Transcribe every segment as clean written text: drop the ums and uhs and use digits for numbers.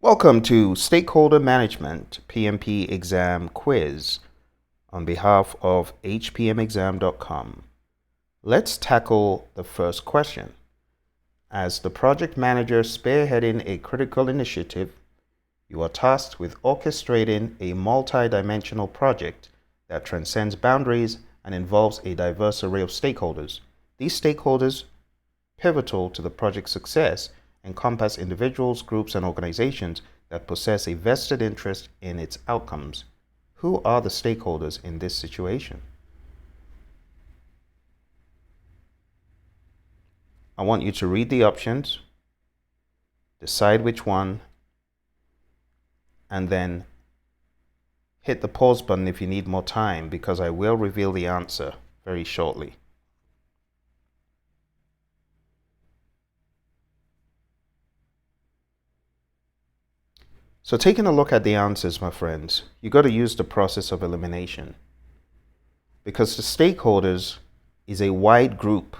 Welcome to Stakeholder Management PMP Exam Quiz on behalf of hpmexam.com. Let's tackle the first question. As the project manager spearheading a critical initiative, you are tasked with orchestrating a multi-dimensional project that transcends boundaries and involves a diverse array of stakeholders. These stakeholders, pivotal to the project's success, encompass individuals, groups, and organizations that possess a vested interest in its outcomes. Who are the stakeholders in this situation? I want you to read the options, decide which one, and then hit the pause button if you need more time, because I will reveal the answer very shortly. So taking a look at the answers, my friends, you got to use the process of elimination, because the stakeholders is a wide group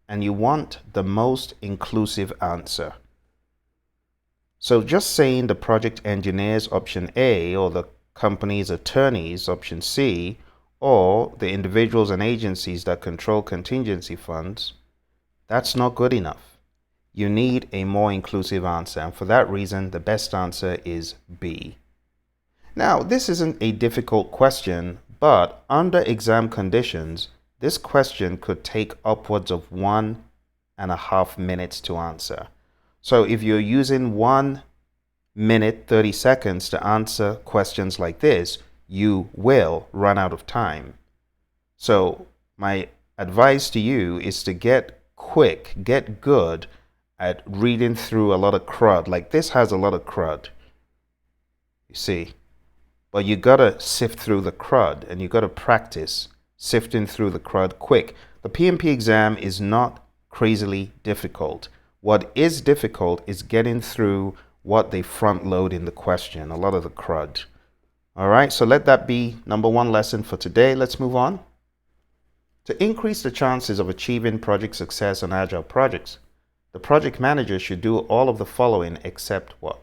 and you want the most inclusive answer. So just saying the project engineers, option A, or the company's attorneys, option C, or the individuals and agencies that control contingency funds, that's not good enough. You need a more inclusive answer, and for that reason, the best answer is B. Now, this isn't a difficult question, but under exam conditions, this question could take upwards of 1.5 minutes to answer. So if you're using 1 minute 30 seconds to answer questions like this, you will run out of time. So my advice to you is to get quick, get good at reading through a lot of crud. Like this has a lot of crud, you see, but you gotta sift through the crud, and you gotta practice sifting through the crud quick. The PMP exam is not crazily difficult. What is difficult is getting through what they front load in the question, a lot of the crud. All right, so let that be number one lesson for today. Let's move on. To increase the chances of achieving project success on Agile projects, the project manager should do all of the following except what?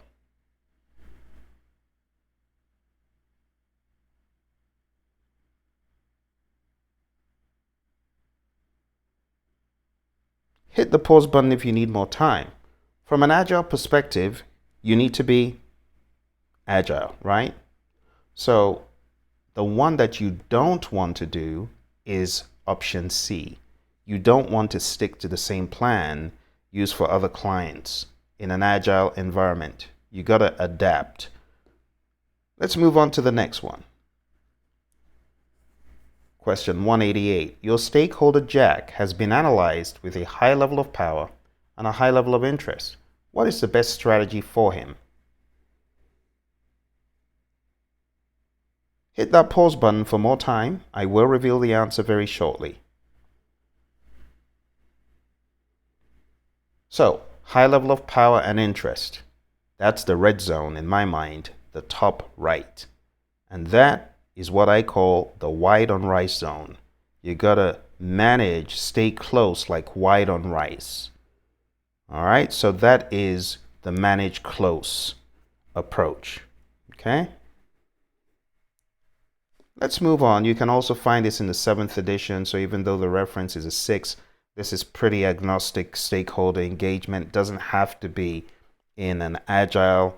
Hit the pause button if you need more time. From an Agile perspective, you need to be agile, right? So the one that you don't want to do is option C. You don't want to stick to the same plan used for other clients in an agile environment. You got to adapt. Let's move on to the next one. Question 188. Your stakeholder Jack has been analyzed with a high level of power and a high level of interest. What is the best strategy for him? Hit that pause button for more time. I will reveal the answer very shortly. So, high level of power and interest. That's the red zone in my mind, the top right. And that is what I call the white on rice zone. You gotta manage, stay close like white on rice. All right, so that is the manage close approach. Okay? Let's move on. You can also find this in the 7th edition. So even though the reference is a 6, this is pretty agnostic stakeholder engagement. It doesn't have to be in an agile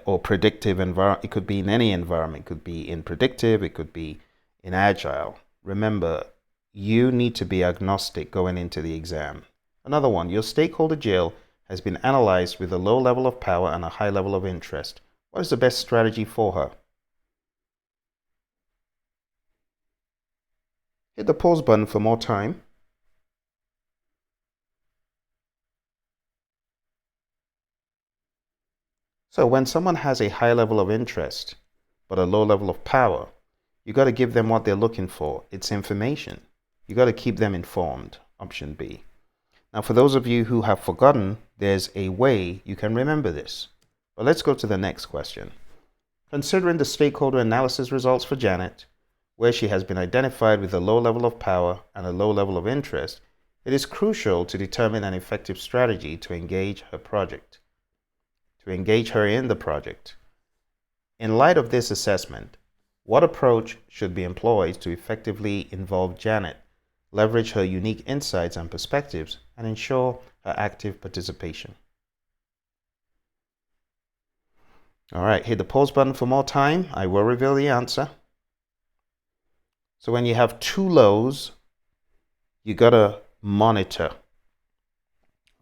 or predictive environment. It could be in any environment. It could be in predictive. It could be in agile. Remember, you need to be agnostic going into the exam. Another one, your stakeholder Jill has been analyzed with a low level of power and a high level of interest. What is the best strategy for her? Hit the pause button for more time. So when someone has a high level of interest but a low level of power, you got to give them what they're looking for. It's information. You got to keep them informed. Option B. Now, for those of you who have forgotten, there's a way you can remember this. But let's go to the next question. Considering the stakeholder analysis results for Janet, where she has been identified with a low level of power and a low level of interest, it is crucial to determine an effective strategy to engage her project. to engage her in the project. In light of this assessment, what approach should be employed to effectively involve Janet, leverage her unique insights and perspectives, and ensure her active participation? All right, hit the pause button for more time. I will reveal the answer. So when you have two lows, you gotta monitor.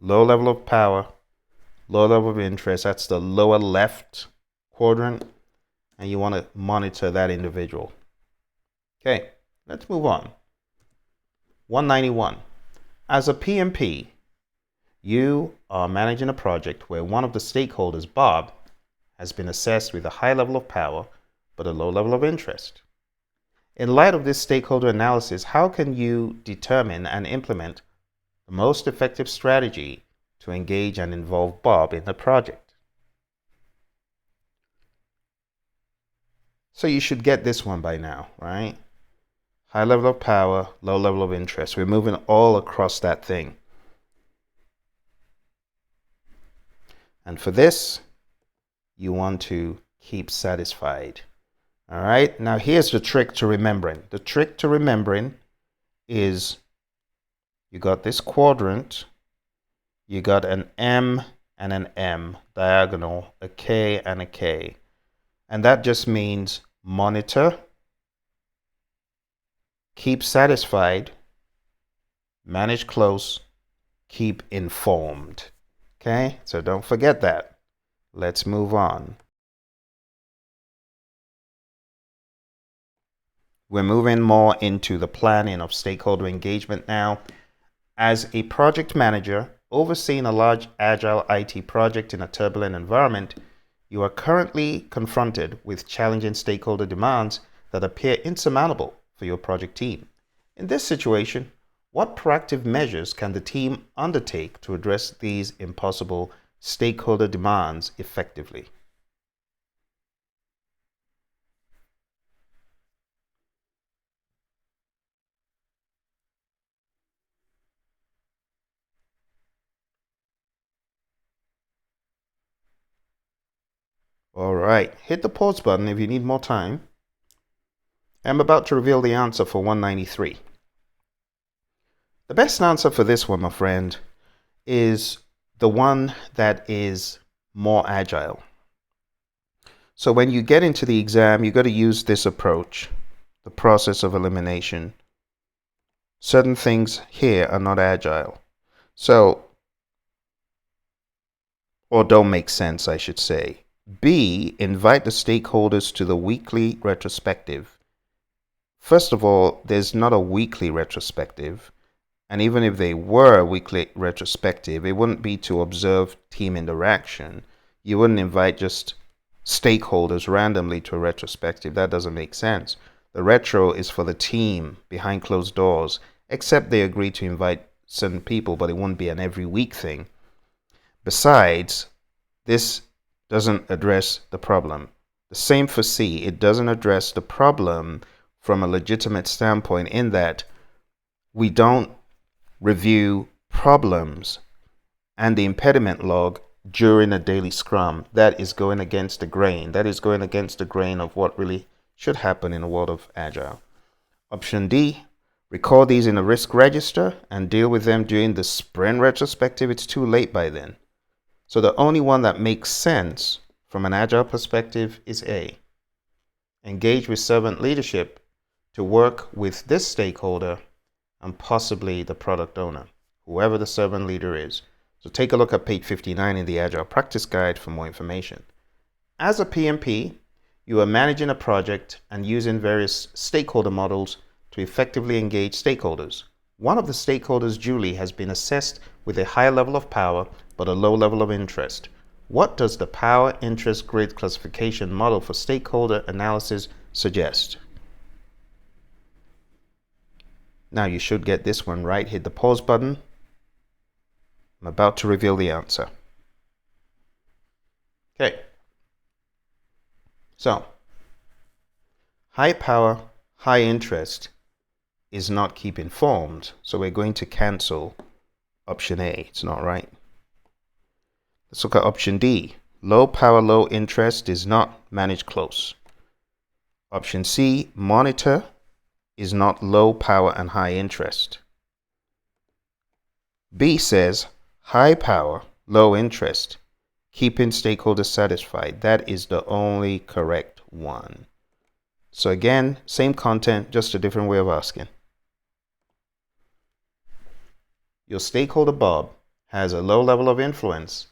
Low level of power, low level of interest. That's the lower left quadrant. And you want to monitor that individual. Okay, let's move on. 191. As a PMP, you are managing a project where one of the stakeholders, Bob, has been assessed with a high level of power but a low level of interest. In light of this stakeholder analysis, how can you determine and implement the most effective strategy to engage and involve Bob in the project? So you should get this one by now, right? High level of power, low level of interest. We're moving all across that thing. And for this, you want to keep satisfied. All right, now here's the trick to remembering. The trick to remembering is you got this quadrant, you got an M and an M diagonal, a K and a K. And that just means monitor, keep satisfied, manage close, keep informed. Okay, so don't forget that. Let's move on. We're moving more into the planning of stakeholder engagement now. As a project manager overseeing a large agile IT project in a turbulent environment, you are currently confronted with challenging stakeholder demands that appear insurmountable for your project team. In this situation, what proactive measures can the team undertake to address these impossible stakeholder demands effectively? All right, hit the pause button if you need more time. I'm about to reveal the answer for 193. The best answer for this one, my friend, is the one that is more agile. So when you get into the exam, you got to use this approach, the process of elimination. Certain things here are not agile. So, or don't make sense, I should say. B, invite the stakeholders to the weekly retrospective. First of all, there's not a weekly retrospective. And even if they were a weekly retrospective, it wouldn't be to observe team interaction. You wouldn't invite just stakeholders randomly to a retrospective. That doesn't make sense. The retro is for the team behind closed doors, except they agree to invite certain people, but it wouldn't be an every week thing. Besides, this doesn't address the problem. The same for C. It doesn't address the problem from a legitimate standpoint in that we don't review problems and the impediment log during a daily scrum. That is going against the grain. That is going against the grain of what really should happen in the world of Agile. Option D, record these in a risk register and deal with them during the sprint retrospective. It's too late by then. So the only one that makes sense from an Agile perspective is A. Engage with servant leadership to work with this stakeholder and possibly the product owner, whoever the servant leader is. So take a look at page 59 in the Agile Practice Guide for more information. As a PMP, you are managing a project and using various stakeholder models to effectively engage stakeholders. One of the stakeholders, Julie, has been assessed with a high level of power but a low level of interest. What does the power interest grid classification model for stakeholder analysis suggest? Now you should get this one right. Hit the pause button. I'm about to reveal the answer. Okay. So, high power, high interest is not keep informed. So we're going to cancel option A. It's not right. Let's look at option D. low power, low interest is not manage close. Option C, monitor is not low power and high interest. B says high power, low interest, keeping stakeholders satisfied. That is the only correct one. So again, same content, just a different way of asking. Your stakeholder Bob has a low level of influence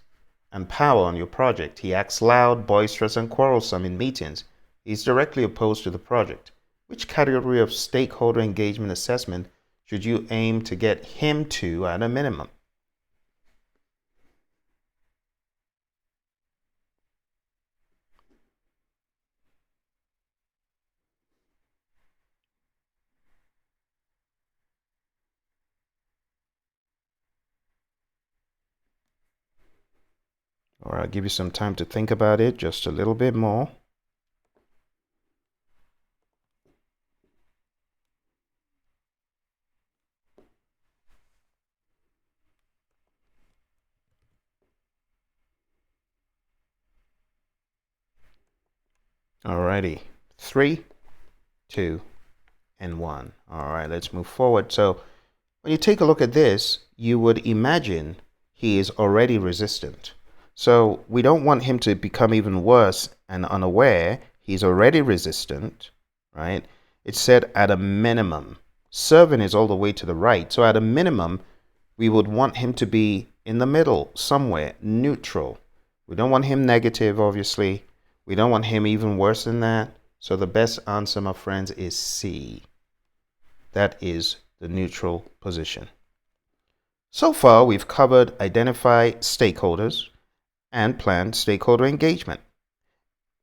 and power on your project. He acts loud, boisterous, and quarrelsome in meetings. He's directly opposed to the project. Which category of stakeholder engagement assessment should you aim to get him to at a minimum? Or I'll give you some time to think about it just a little bit more. Alrighty, 3, 2, and 1. All right, let's move forward. So when you take a look at this, you would imagine he is already resistant. So we don't want him to become even worse and unaware. He's already resistant, right? It said at a minimum. Serving is all the way to the right. So at a minimum, we would want him to be in the middle, somewhere, neutral. We don't want him negative, obviously. We don't want him even worse than that. So the best answer, my friends, is C. That is the neutral position. So far, we've covered identify stakeholders and plan stakeholder engagement.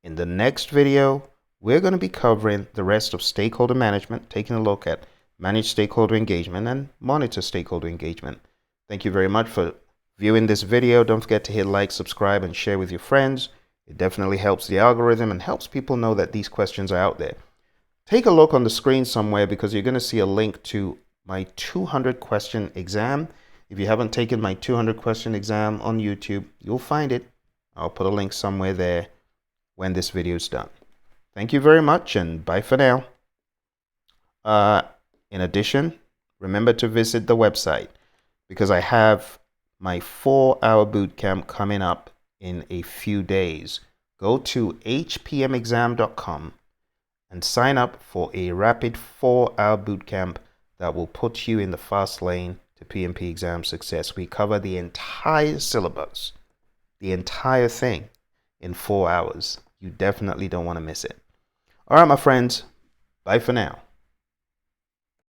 In the next video, we're going to be covering the rest of stakeholder management, taking a look at manage stakeholder engagement and monitor stakeholder engagement. Thank you very much for viewing this video. Don't forget to hit like, subscribe, and share with your friends. It definitely helps the algorithm and helps people know that these questions are out there. Take a look on the screen somewhere because you're going to see a link to my 200 question exam. If you haven't taken my 200 question exam on YouTube, you'll find it. I'll put a link somewhere there when this video is done. Thank you very much and bye for now. In addition, remember to visit the website because I have my 4-hour bootcamp coming up in a few days. Go to hpmexam.com and sign up for a rapid 4-hour bootcamp that will put you in the fast lane to PMP exam success. We cover the entire syllabus, the entire thing in 4 hours. You definitely don't want to miss it. All right, my friends, bye for now.